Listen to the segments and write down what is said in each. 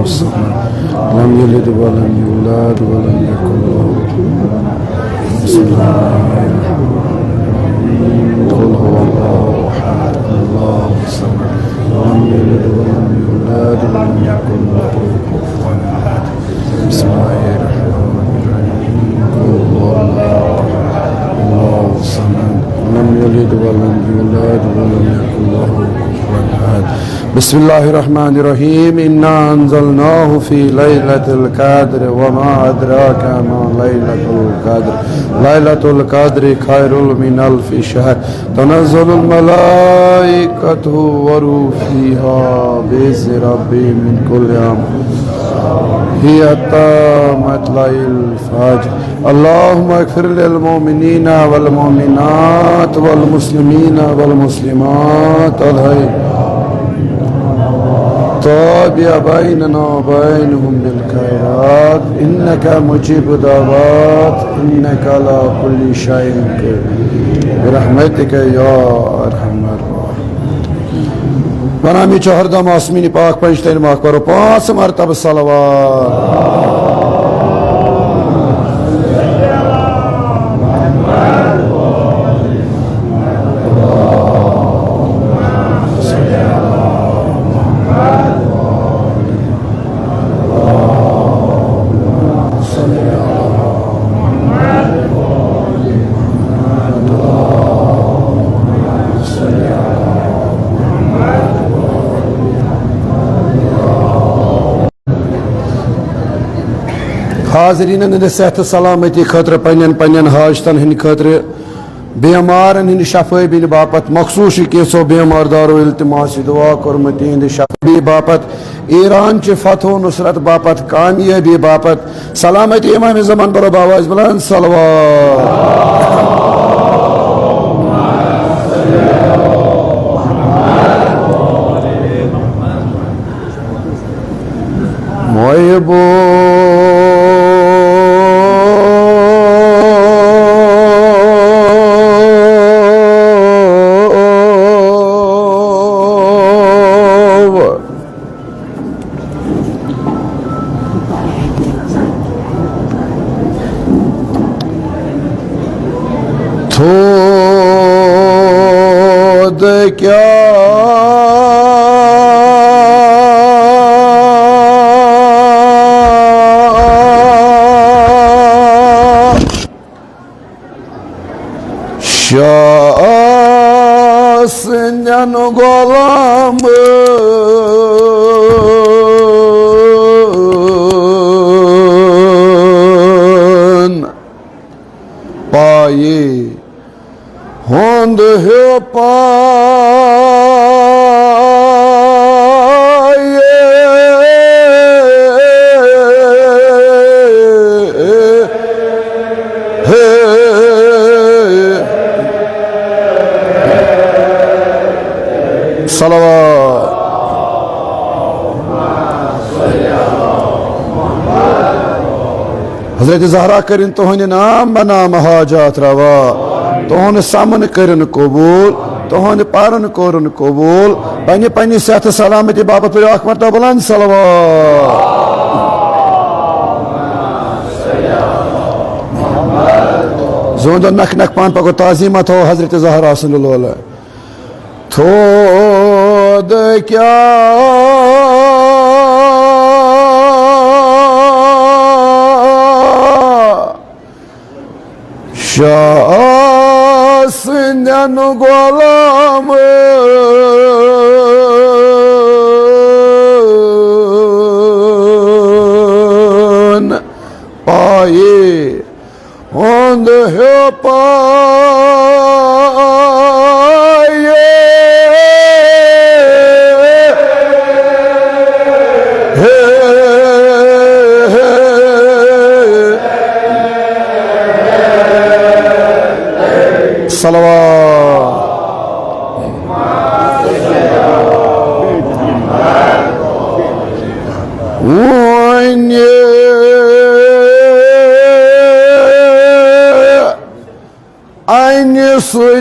الصمد لم يلد ولم يولد ولم يكن له بسم الله قل هو الله أحد الله الصمد لم يلد ولم يولد ولم يكن له كفوا أحد بسم الله الرحمن الرحيم قل هو الله أحد الله الصمد لم يلد ولم يولد ولم يكن له كفوا أحد بسم الله الرحمن الرحيم إنا أنزلناه في ليلة القدر وما أدراك ما ليلة القدر ليلة القدر خير من ألف شهر تنزل الملائكة والروح فيها بإذن ربهم من كل أمر هي مطلع الفجر اللهم اغفر للمؤمنين والمؤمنات والمسلمين والمسلمات تابع بيننا وبينهم بالخيرات إنك مجيب دعوات إنك على كل شيء قدير برحمتك يا أرحم الراحمين बनामी चौहरदम आसमीनी पाक पंचतन माक करो 5 मरतबा सलवात हाजरीन सेहत सलामती खतर पन्न हाजतन हंद खतर बेमारन हंद शफाबी बापत मखसूस कैसो बेमारदारो इल्तिमास दुआ कोरमत तिहंद शफाबी बापत ईरान च फतह नुसरत बापत कामयाबी बापत सलामती इमाम ज़मान बरो आवाज बुलंद सलवात मोयबो क्या शासन गोलाम पाए होंद है हजरत ज़हरा करिन तोहन नाम बनाम हाजात रवा तोहन सामन करन कबूल तोहन पारन कोरन कबूल पन्ने पन्ने सेहत सलामती बाबत पर आख मरतबा बुलंद सलवात जोंद नख नख पान पको ताज़ीमा तो हजरत ज़हरा सल्लल्लाहु अलैहि थोद क्या शासन गोलाम पाए होंद है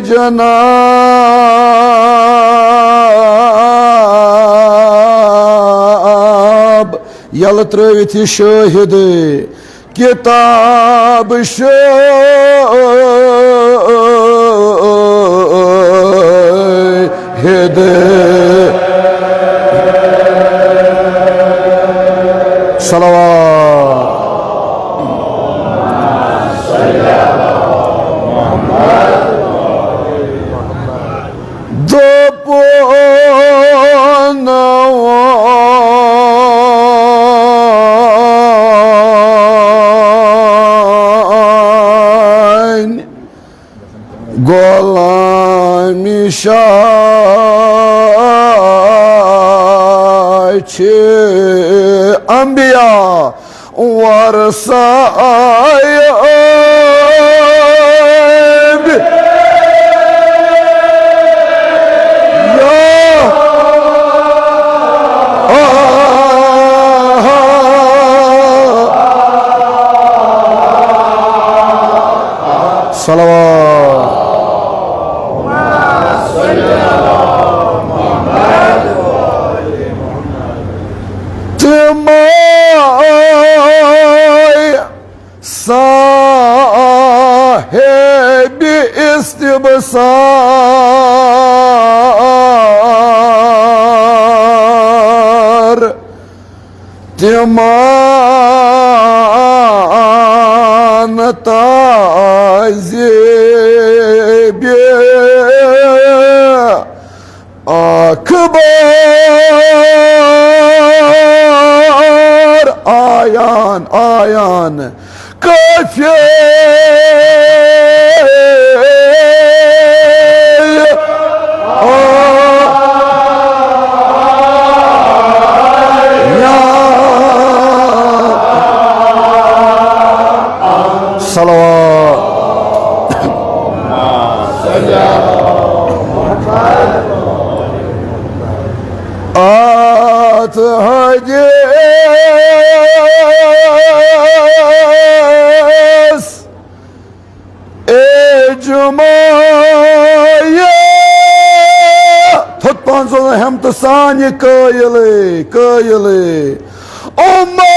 जनाब यल त्रवित शाहिद किताब शाहिद सलावत Golami şaçı anbiya varsa ayıp ya salavat sahibi istibsar timan tazibi akbar ayan ayan kafir salavat at hadis ecmaya tutman sonra hem tısani kıyılı ummat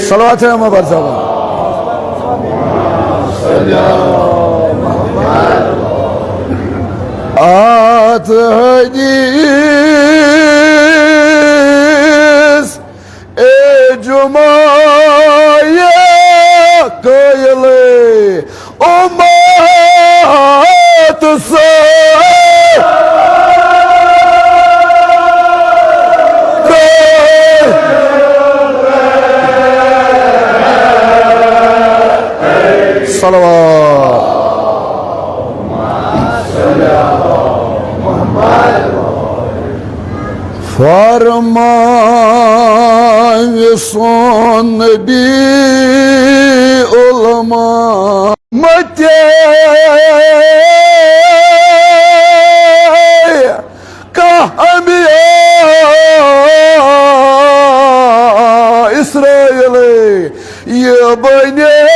salavat ya mabarzaba at hadis ecmaya kıyılı ummat salavat farman son bir olma mate kahamiya İsrail'i yabani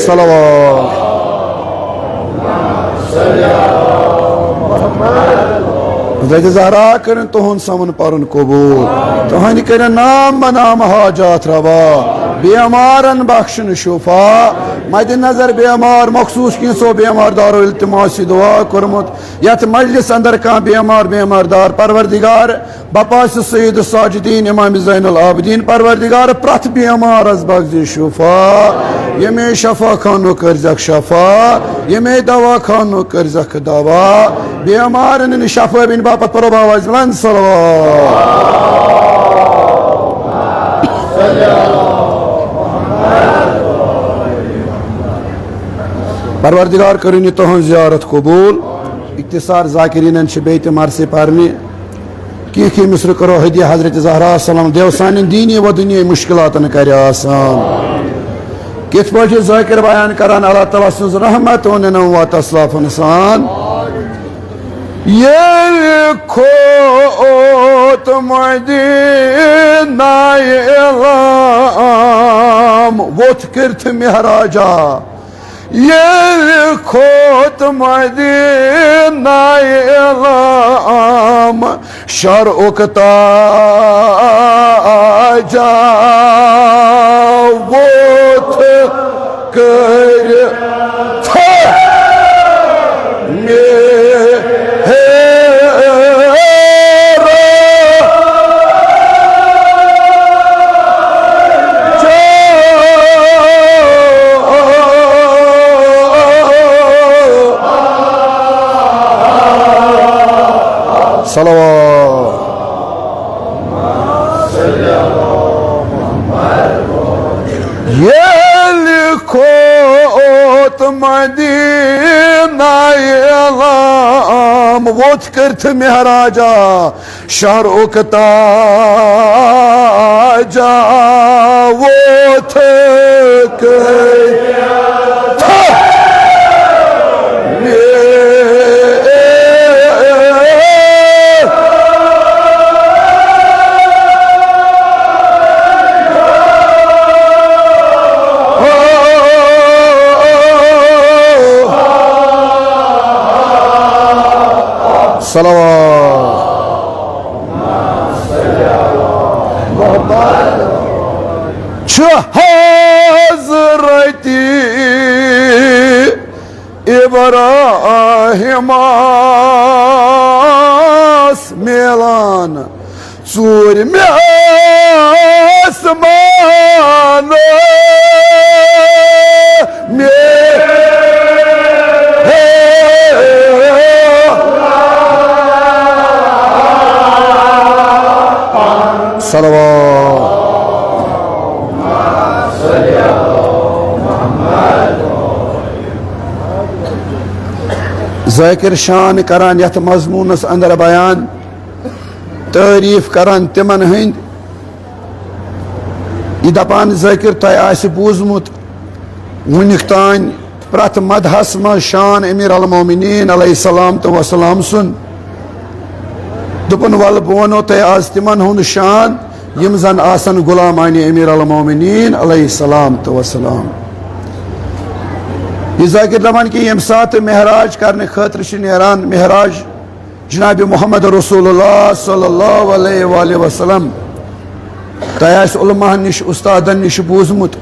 salavat Hazreti Zahra kırın tuhun samın parun kubul tuhani kırın nam banam hacat rava biyamaran bakşın şufa maddi nazar biyamar maksus kinso biyamar daru iltimasi dua kurmut yat meclis andar kan biyamar dar parvardigar bapası Seyyid-i Sacidin İmam-ı Zeynul Abidin parvardigar prat biyamar az bagzi şufa yeme şafa kanu kırzak şafa yeme dava kanu kırzak dava biyamarının şafa bin bapat paroba vazlan salavat Parvardigar करूनी तोहन ज़ियारत कबूल इक्तिसार ज़ाकिरीन बेत मरसे पारनी की मिस्र करो हदिया हजरत ज़हरा सलाम देव सान दीनी व दुनिया मुश्किलातन कर आसान कित पे ज़ाकिर बयान करान अल्लाह ताला सुन्स रहमत व तस्लाफ इंसान يلكوت مدينة يلام وذكرت مهراجا يلكوت مدينة يلام شرقك تاجا وذكر صلوات يلكوت مدينة يلام وذكرت مهراجا شرقك تاجا صلوات حضرتي إبراهيم ميلان صور اسمان صلوات ذاکر شان کران یت مضمونس اندر بیان تعریف کران تمن ہند یہ دپان ذاکر تہ آسہ بوزمت ونیک تان پرت مدحس من شان امیر المومنین علیہ السلام تو وسلام سن دپن ول بہ ونو تہ آز تمن ہند شان یم زن آسن غلامان امیر المومنین علیہ السلام تو وسلام یہ ذاکر دپان کہ یم سات معراج کرنے خاطر نیران معراج جناب محمد رسول اللہ صلی اللہ علیہ وآلہ وسلم تہ آسہ علماء نش استادن نش بوزمت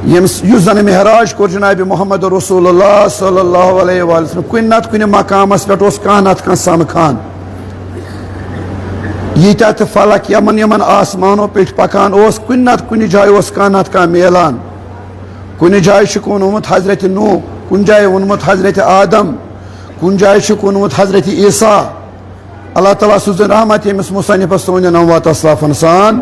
یس زن معراج کور جناب محمد رسول اللہ صلی اللہ علیہ وآلہ وسلم کن نت کن مقامس پہ کان نت کان سمکھان ییتیاہ تہ فلک یمن یمن آسمانوں پہ پکان کن نت کن جائے کان نت کان میلان کن جائے ونمت حضرت نوح کن جائے ونمت حضرت آدم کن جائے ونمت حضرت عیسیٰ اللہ تعالیٰ سوزن رحمت یمس مصنفس سون نوات اسلافن سان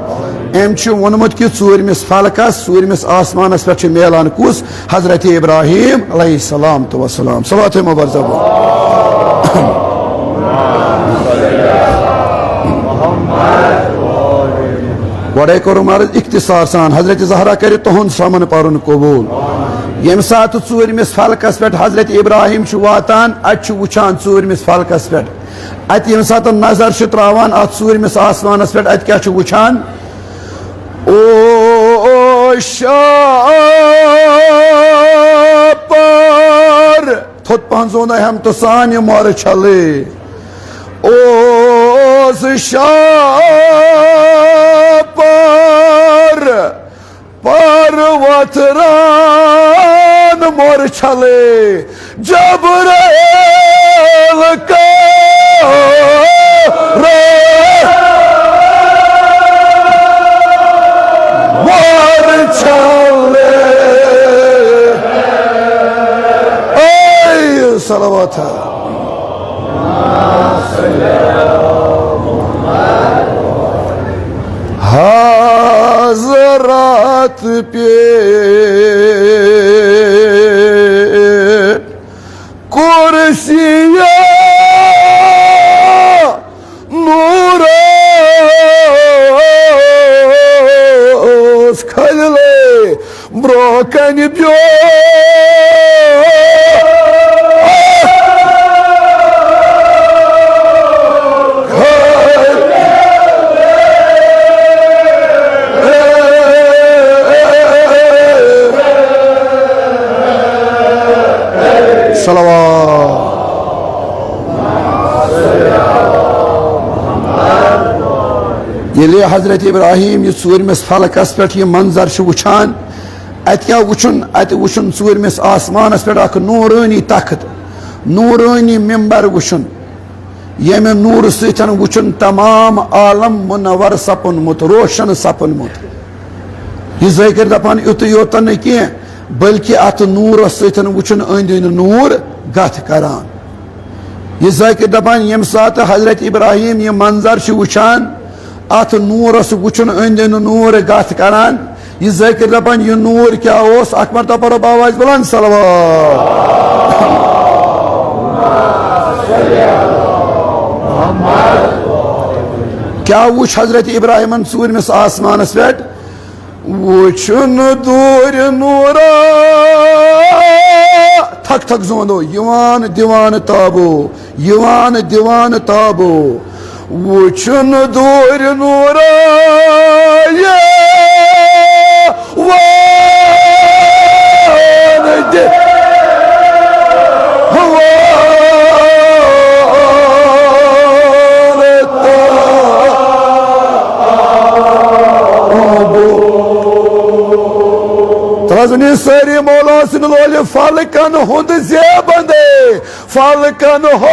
ام ونمت کہ ژوٗرمِس فلکس ژوٗرمِس آسمانس پہ میلان کس حضرت ابراہیم علیہ السلام تو وسلام صلوات مبارزہ گوڑے کرو مرض اختصار سان حضرت زہرا کر تہن سامن پرن قبول یم سات ژوٗرمِس فلکس پہ حضرت ابراہیم واتان ات وچان ژوٗرمِس فلکس پہ ات یم سات نظر تراوان ات ژوٗرمِس آسمانس پہ ات کیا وچان او شاپر تھوت پہنزون ہم تو سانی مور چھلے او شاپر پروتران مور چھلے جبرائیل کا مور چھلے اے صلوات حضرات پہ کرسیہ نوروز کھلے بروکن بیو सलवात। ये हजरत इब्राहिम ये सूरमिस फलकस पे यह मंजर वुचान अत क्या वुचन अत वुचन सूरमिस आसमानस पे अख नूरानी तख्त नूरानी मिंबर वुचन यमे नूर सतन वुचन तमाम आलम मुनवर सपनमुत रोशन सपनमुत यह ज़ाकिर दपान युत योत न कह बल्कि अत नूर सतन वुचन अंद अंद नूर गथ करान यह ज़ाकिर दपान यम सात हजरत इब्राहिम यह मंजर वुचान अत नूरस वुचन अंद अंद नूर गथ करान यह ज़ाकिर दपान यह नूर क्या ओस अक मरतबा पढ़ो आवाज बुलंद सलवात। क्या वुच हजरत इब्राहिम सूरमिस आसमानस पे वुचन दूर नूरा थक थक जोंदो युवान दिवान ताबो युवान दिवान ताबो वुचन दूर नूरा ये सारी मौला सिन फलकन हुंद ज़ेबंदे फलकन हो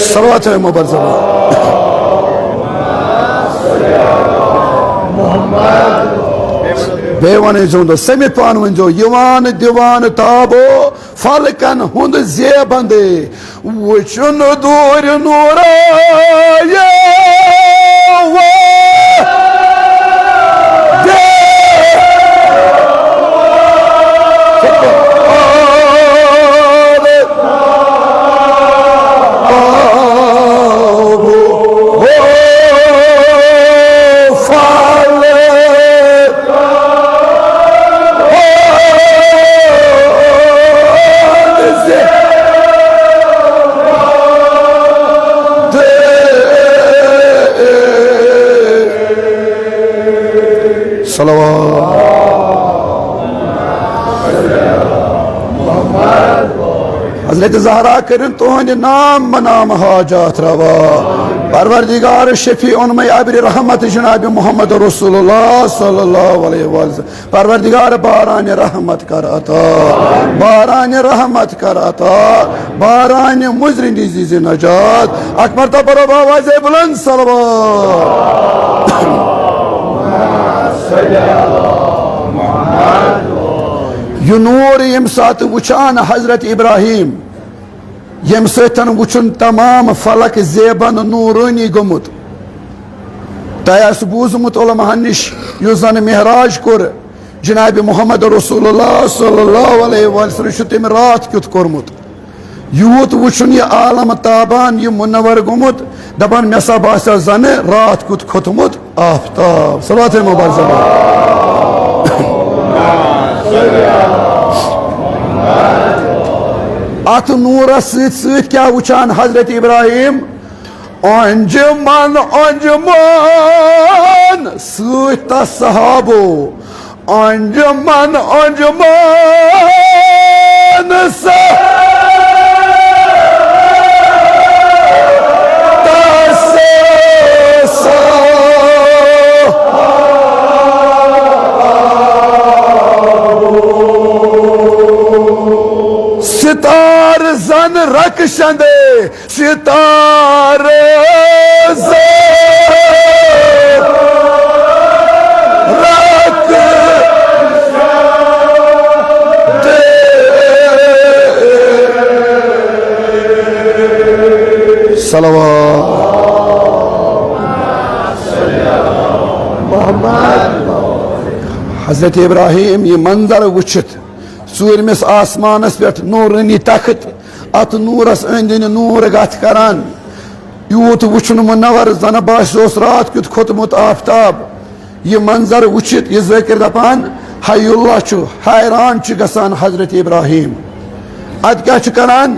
सलवात है मुबर्ज़बा बेवन जो समित पान वो युवान दिवान ताबो फलकन हुंद ज़ेबंदे वुचन दूर नूरा ये हजरत ज़हरा करें तुहंद नाम बनाम हाजात रवा परवरदिगार शफी उनमें अब्र रहमत जनाब मोहम्मद रसूलुल्लाह सल्लल्लाहु अलैहि वसल्लम परवरदिगार बारान रहमत कर अता बारान रहमत कर अता बारान मुजरिन दीज़ नजात अकबर तबर आवाज़ बुलंद सलवात। यह नूर यम सात वुचान हजरत इब्राहिम यम सतन वुचन तमाम फलक ज़ेबन नूरानी गमुत तह बूजमुत उलमाहन निश युस जन मेहराज कोर जनाब मोहम्मद रसूलुल्लाह सल्लल्लाहु अलैहि वसल्लम तम रात क्युत कोरमुत यूत वुचन यह आलम ताबान यह मुनवर गमुत दपान मे सा बासा जन रात क्युत खोतमुत आफ्ताब सलात मुबर्ज़बा। अत नूरस सत क्या वुचान हजरत इब्राहिम अंजुमन अंजुमन सत सहाबो अंजुमन अंजुमन सितार जन रक्षंदे सितार सलवात हजरत इब्राहिम ये मंजर वुचित सूरमिस आसमानस पे नूरानी तख्त अत नूरस अंद अंद नूर गथ करान यूत वुचन मुनवर जन बास रात क्युत खोतमुत आफ्ताब यह मंजर वुचित यह ज़ाकिर दपान हयुल्लाह हैरान गसान हजरत इब्राहिम अत क्या करान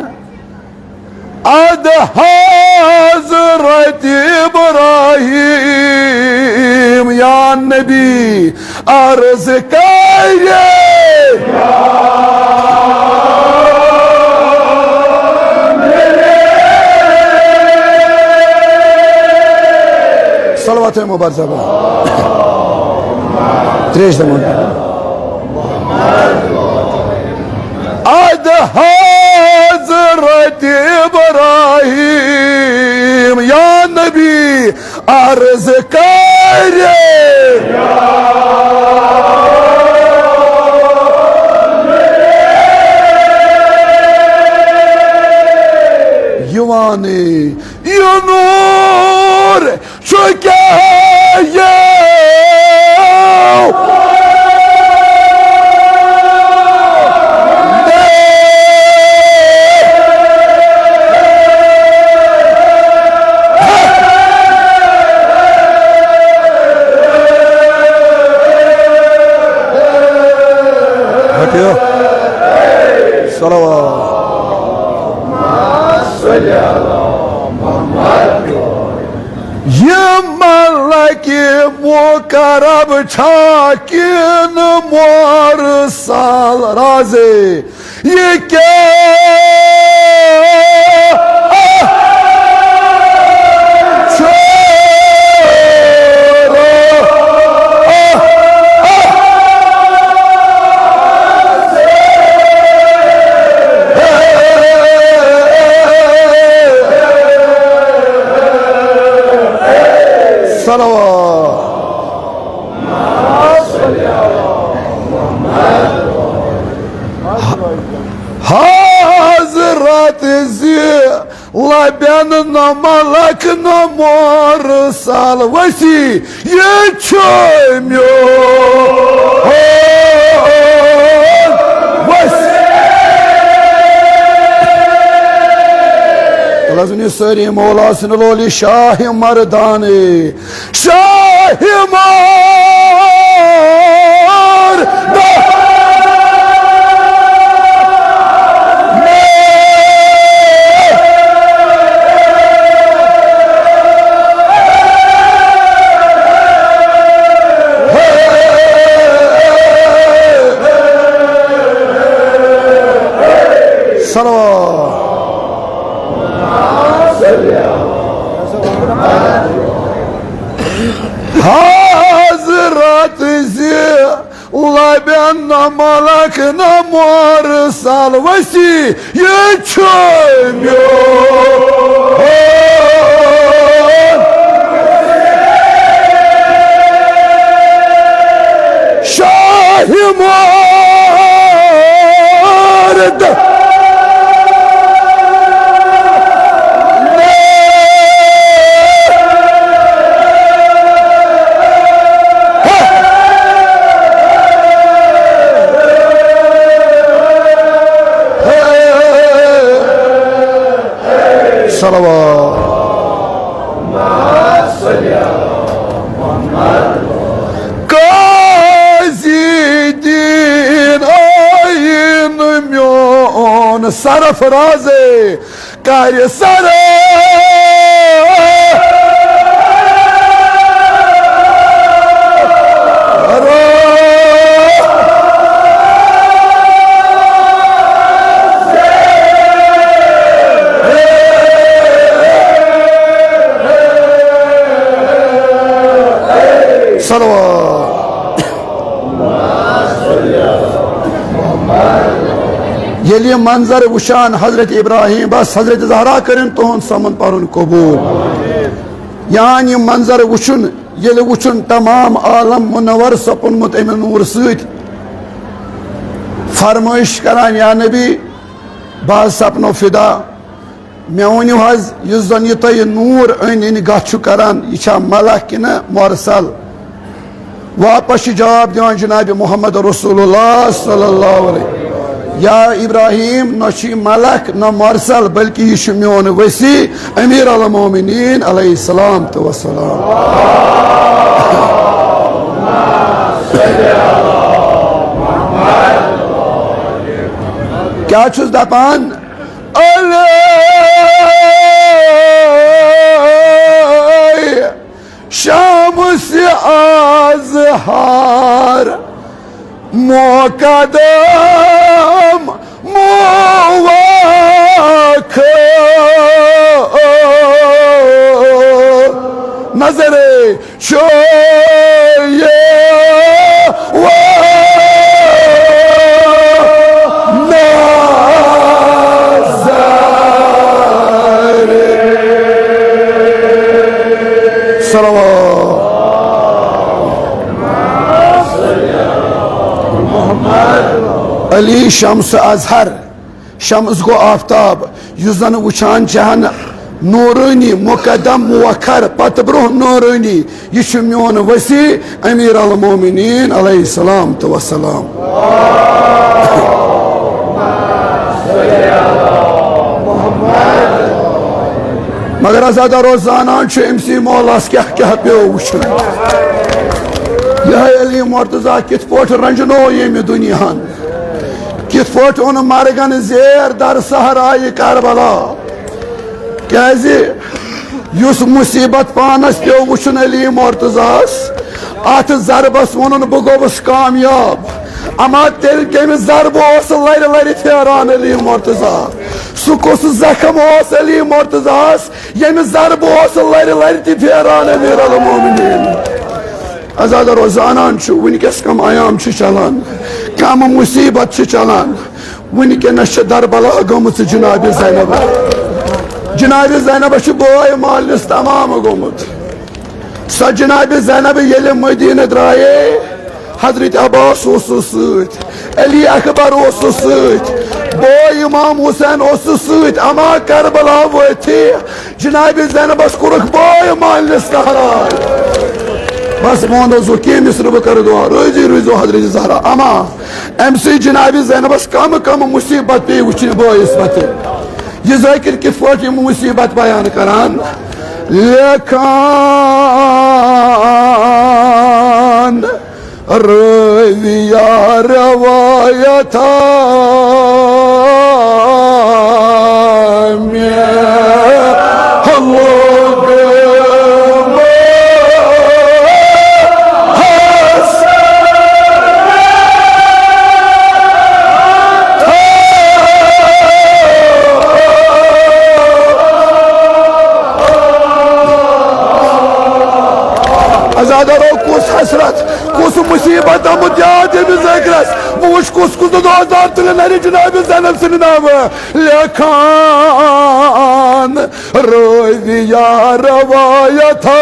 ad Hazret İbrahim ya Nebi arz kare Salavat-ı mübarek. Três da manhã. Ad Hazret İbrahim ya Nebi arz kare Yuvani Yunur çökeye Salavat. Ye malaki mukarab çakin muarsal razı ye ke Hazret Zilabyan malak mursal vasi yetişemiyor Lazını söyleyeyim Mevlasını loli Şah-ı Mardani Şah-ı Mardani Salavat Hazret Zilabyan malak mursal vasi yetişemiyor Şah-ı Mardani Salavat. Gazidin ayın myon sarı fraze kare sarı Salavat. Yeli manzar uşan Hazreti İbrahim bas Hazreti Zahra kırın tohun samın parun kabul. Yani manzar uçun yeli uçun tamam alam munavvar sapun mutemin nur süt. Farmoiş karan ya Nebi baz sapno fida. Meoni haz yüzdan yitayı nur önini gaçu karan iça malakine muarsal. Vapaşı cevap diyen Cenab-ı Muhammed Resulullah sallallahu aleyhi Ya İbrahim naşi malak na marsal belki yişmiyonu vesi emir al-muminin aleyhisselam ve selam. क्या choose दपान अल्लाह قهار مقدم موكل نظري شوية अली शम्स अजहर शम्स गो आफ्ताब युजन वुचान चहन नूरानी मुकदम मुवक्कर पत bro नूरानी यह मोन वसी अमीर अल मोमिनीन अलैहिस्सलाम तो वसलाम मगर आजादा रोजाना अमसी मोलास क्या क्या पे वुचन यह अली मुर्तजा कित पोट रंजनो ये दुनिया कित पोट ओन मरगन जेर दर सहराय करबला क्यास मुसीबत पानस पे वुचन अली मुर्तजास अत जरबस वन बह गोस कामयाब अमा तेल कमिस जरब लर लर फेरान अली मुर्तजा सह कुस जख्म अली मुर्तजास यमिस जरब लर लर फेरान अमीर अल मोमिनीन आजादा रोजाना वनकस कम आयाम चलान कम मुसीबत चलान वनकस दरबला गोमुत जनाब ज़ैनब बोय मालिस तमाम गोमुत स जनाब ज़ैनब ये मदीना द्राये हजरत अब्बास अली अकबर बोय इमाम हुसैन अमा करबला वथी जनाब ज़ैनबस कुरुख बोय मालिस कहराय बस मोनो जो केमिस रब कर दुआ रोजी रोजो हजरत ज़हरा अमा एमसी जनाब ज़ैनबस कम कम मुसीबत पे वुचन बोयस मत यह जाकिर कित पाट मुसीबत बयान करान लेखान रविया रवायता कुस हसरत कुस मुसीबत आमुत याद जकरस वुच कुस कुस दोजार तुलन जनाब ज़ैनब सिंद नाम लेखान रोविया रवायता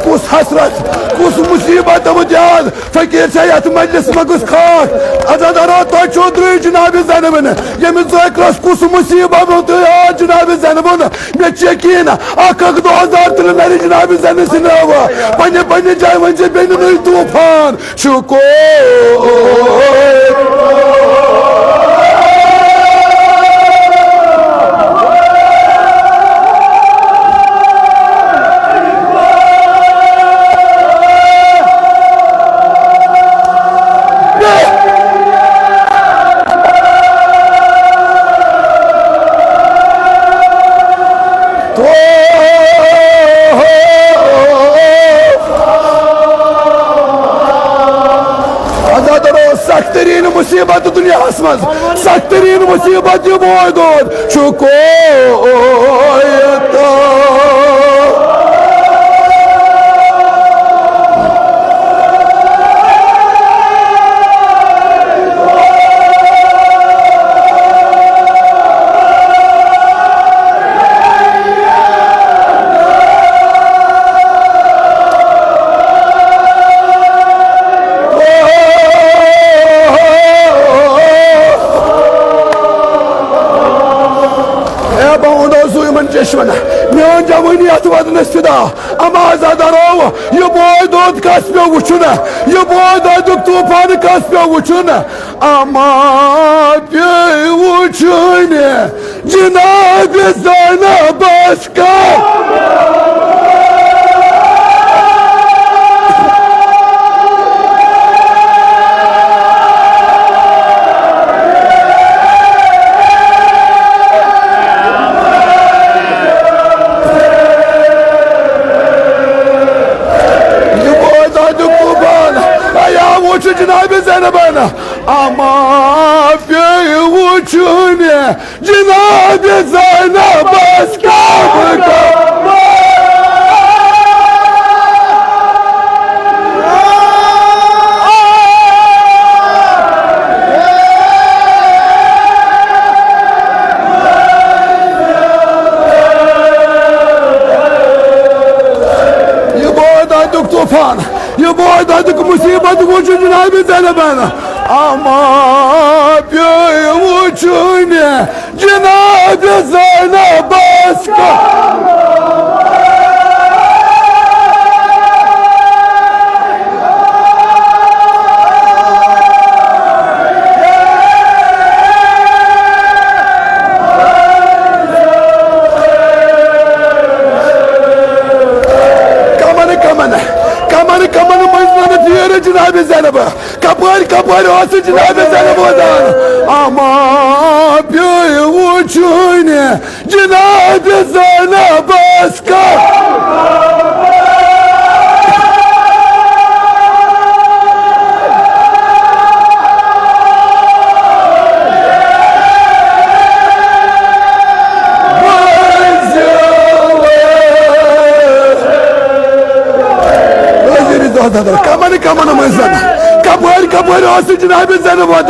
कुस हसरत कुस मुसीबत याद फकीर सैयद मजलिस मगुस खाक अजादारा तो चौधरी जनाब ज़ैनब यम जकरस कुस मुसीबत याद जनाब ज़ैनब मे यकीन अख 2000 तुलन जनाब ज़ैनब सिंद पन्ने पन्ने जाय वन बेन तूफान शुको सख्तरीन मुसीबत दुनिया मज सख्तरीन मुसीबत यह बोय दोद शुको मोन जवानी अत वदनस फिदा अमा आजादारो यह बोय दोद कस पे वुचन यह बोय दोद तूफान कस पे वुचन अमा पे वुचन Cenab-ı sana başka. Cenab-ı Zeynep'e ama bir uçune Cenab-ı Zeynep başka mı? Yıboğdadık tufan, yıboğdadık musibet uçun Cenab-ı Zeynep'e ama bir uçune Cenab-ı Zeynep başka. Kamanı mızlanı diyor Cenab-ı Zeynep'e. Kapar olsun Cenab-ı Zeynep'e. Ama bir uçune Cenab-ı Zeynep başka. Kamanı mızlanı. Kapar olsun Cenab-ı Zeynep'e.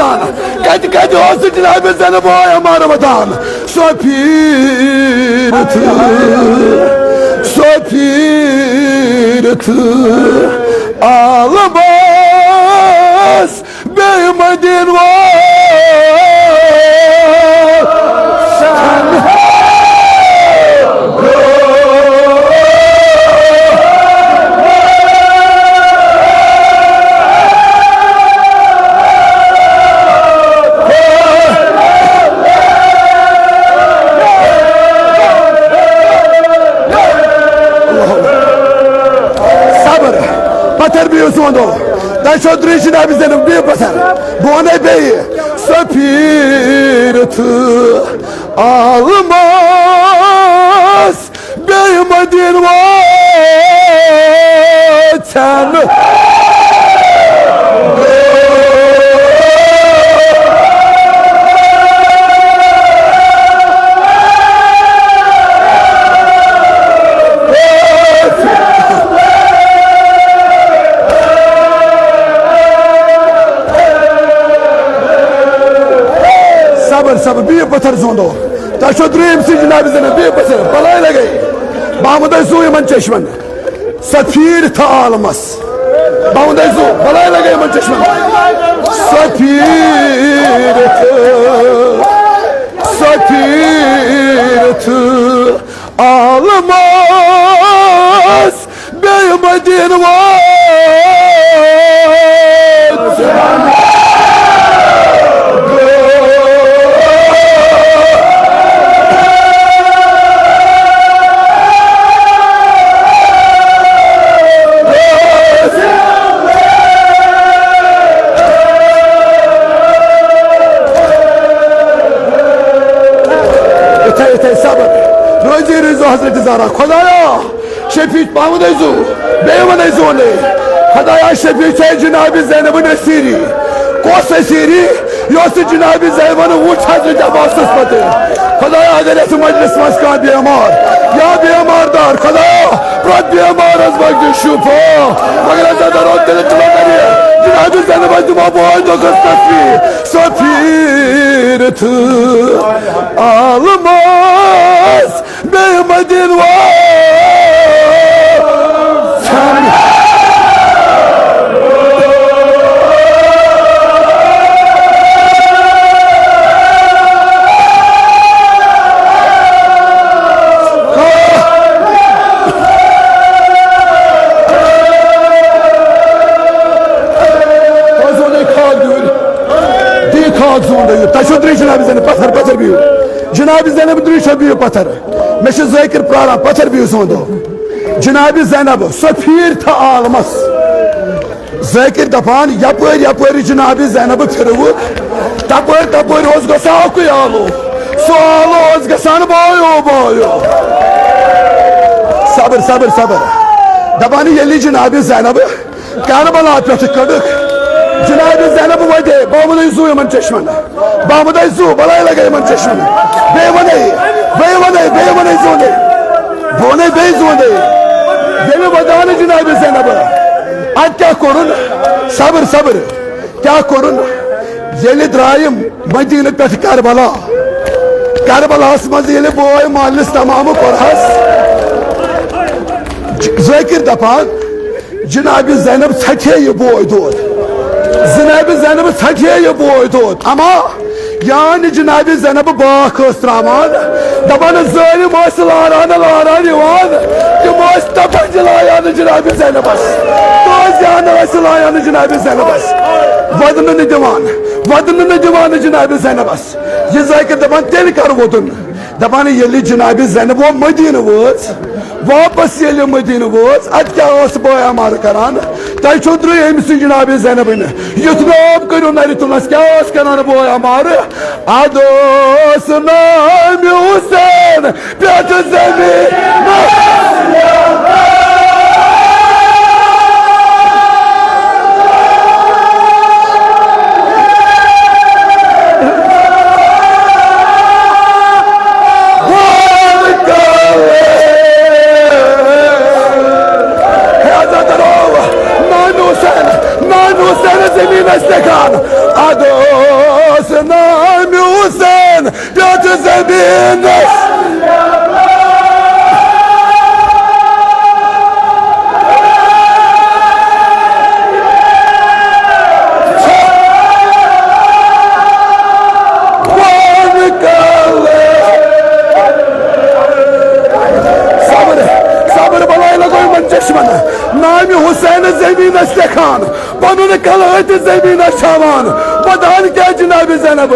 Kati olsun Cenab-ı Zeynep'e yamaramadan. Sopirtı ağlamaz beymedin var sen. Terbiyorsun onu. Da şodru işine bizlerim bir basar. Bu ne beyi? Sapirtı almaz. Beymadin vatan. Sabır bir batar zondo. Ta şodru imsi Cenab-ı Zeynep bir batar. Balayla gay. Bağımda su yaman çeşmen. Safir ta almaz. Bağımda su balayla gay yaman çeşmen. Safirtı almaz. Beymadin var. Hazreti Zara Kodaya Şefik Mahmud Ezu Beyman Ezu ne Kodaya Şefik Cenab-ı Zeynep'in esiri Kos esiri Yosu Cenab-ı Zeynep'in uç Hazreti Abbas sıfatı Kodaya Adaleti Meclis Başkanı Biyamar Ya Biyamar'dar Kodaya Bırak Biyamar azbakçı şufa Magalacadan o deletçileri Cenab-ı Zeynep'in Cuma bu ayda kıstasvi Safirtı almaz Beymadin var sen. Taşın direşine bizden pasar büyür. जनाब ज़ैनब द्रिश बियो पत्थर मे ज़ाकिर प्रारान पत्थर बियो सोंदो जनाब ज़ैनब सफीर था आलमस ज़ाकिर दपान यपर यपर जनाब ज़ैनब फिरव तपर तपर गक आलो सो आलो गसान bio bio सबर सबर सबर दपान ये जनाब ज़ैनब करबला पे कड़क जनाब ज़ैनब वदे बामुद जू इन चश्मन बामुद जू बला लगे इन चश्मन बे जूने बोने बे जूने ये वदान जनाब ज़ैनब अद क्या कोरुन सबर सबर क्या कोरुन ये द्राय मदीन पे करबला करबलास मज ये बोय मालिस तमाम कोरहस ज़ाकिर दपान जनाब ज़ैनब छठे ये बोय दोद जनाब ज़ैनब छठे ये बोय दोद अमा यान जनाब ज़ैनब बाख त्रावान दपान ज़ालिम लारान लारान तम तपन लायान जनाब ज़ैनबस जान लायान जनाब ज़ैनबस वदन दिवान जनाब ज़ैनबस ये ज़ाकिर दपान तेल कर वोदन दपान ये जनाब ज़ैनब वो मदीन वोज वापस ये मदीन वोज अद क्या बोय अमार करान तुम छो द्रु अमिस जनाब ज़ैनब युथ नाम करो नर तुलस क्या करान बोय अमार अद नाम हुसैन पे ज़मीन अदोस नाम हुसैन पे ज़मीन नाम हुसैन ज़मीन खान पनुन कलत ज़मीन छावान बदान क्या जनाब ज़ैनब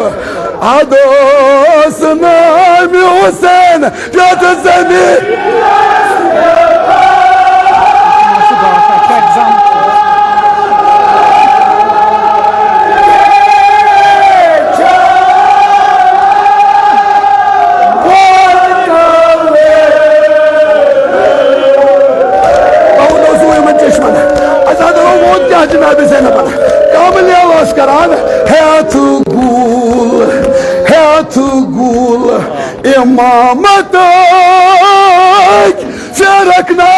अदोस नाम हुसैन पे ज़मीन जनाब ज़ैनब कामिल आवाज करान है तू गूल इमामत से रखना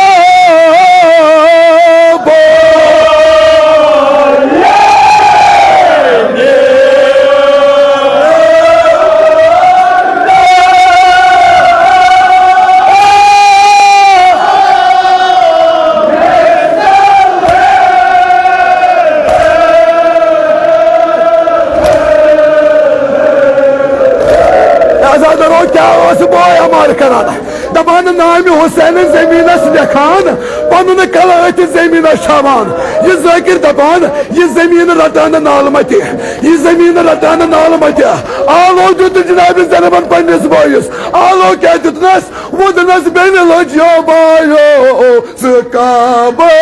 दपान नाम हुसैन ज़मीन खान पनुन कलत ज़मीन छावान ये ज़ाकिर दपान ये ज़मीन रटान नाल मत ये ज़मीन रटान नाल मत आलो दुत जनाब ज़ैनबन पन्निस बोयस आलो क्या दुतनस वोदनस बेन लजो बायो ज़काबे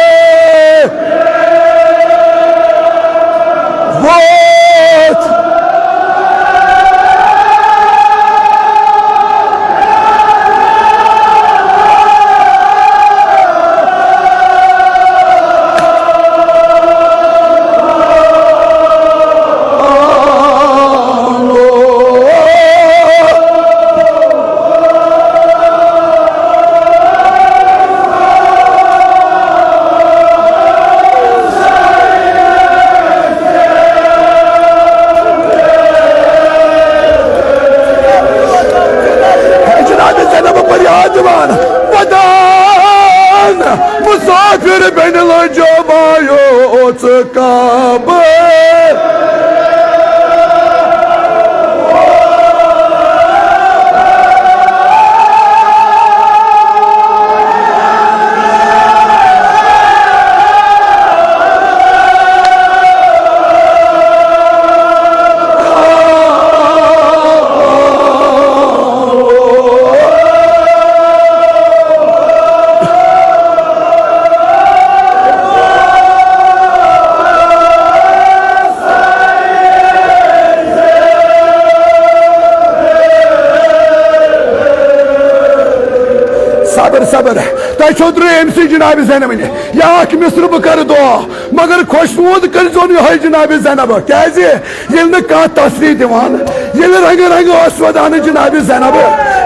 वोत मुसाफिर बन लो जो बायो काबे कर सबर तह त्रेम सी जनाब ज़ैनब या मिस्र बह कर दुआ मगर खुशनूद कर जनाब ज़ैनब क्या कह तसली दिवान रंग रंग वदान जनाब ज़ैनब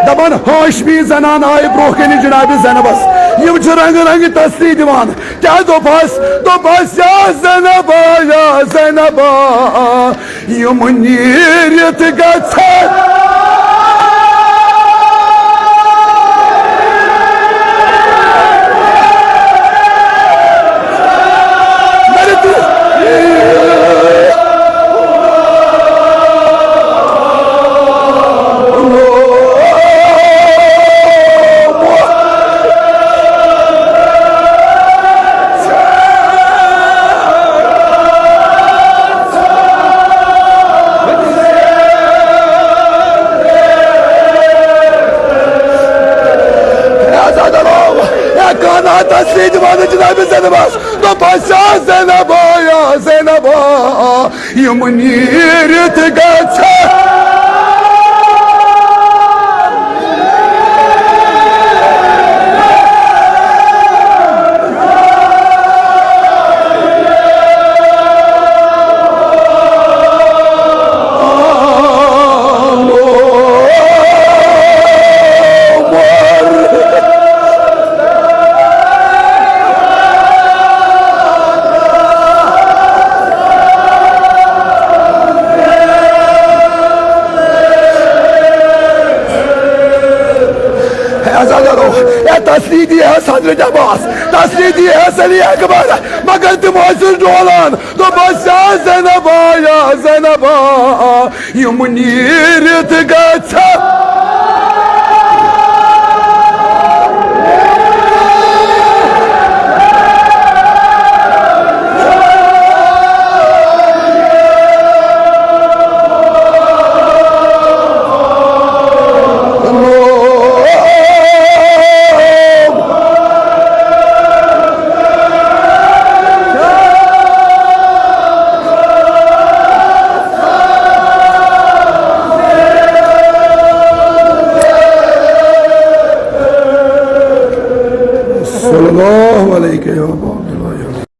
दपान हाशमी जनान आय ब्रोह कन जनाब ज़ैनबस यम रंग रंग तसली दिवान क्या दोपस या ज़ैनबा यम नीरित गछन तस्ली जवान जनाब ज़ैनबस दोपस या ज़ैनबा यम नीरित गछन तस्लीदी है सदर अब्बास तस्लीदी है सली अकबर मगर तुम डोलान तो बस या ज़ैनबा यम नीरित गछन सल्लल्लाहु अलैहि वसल्लम।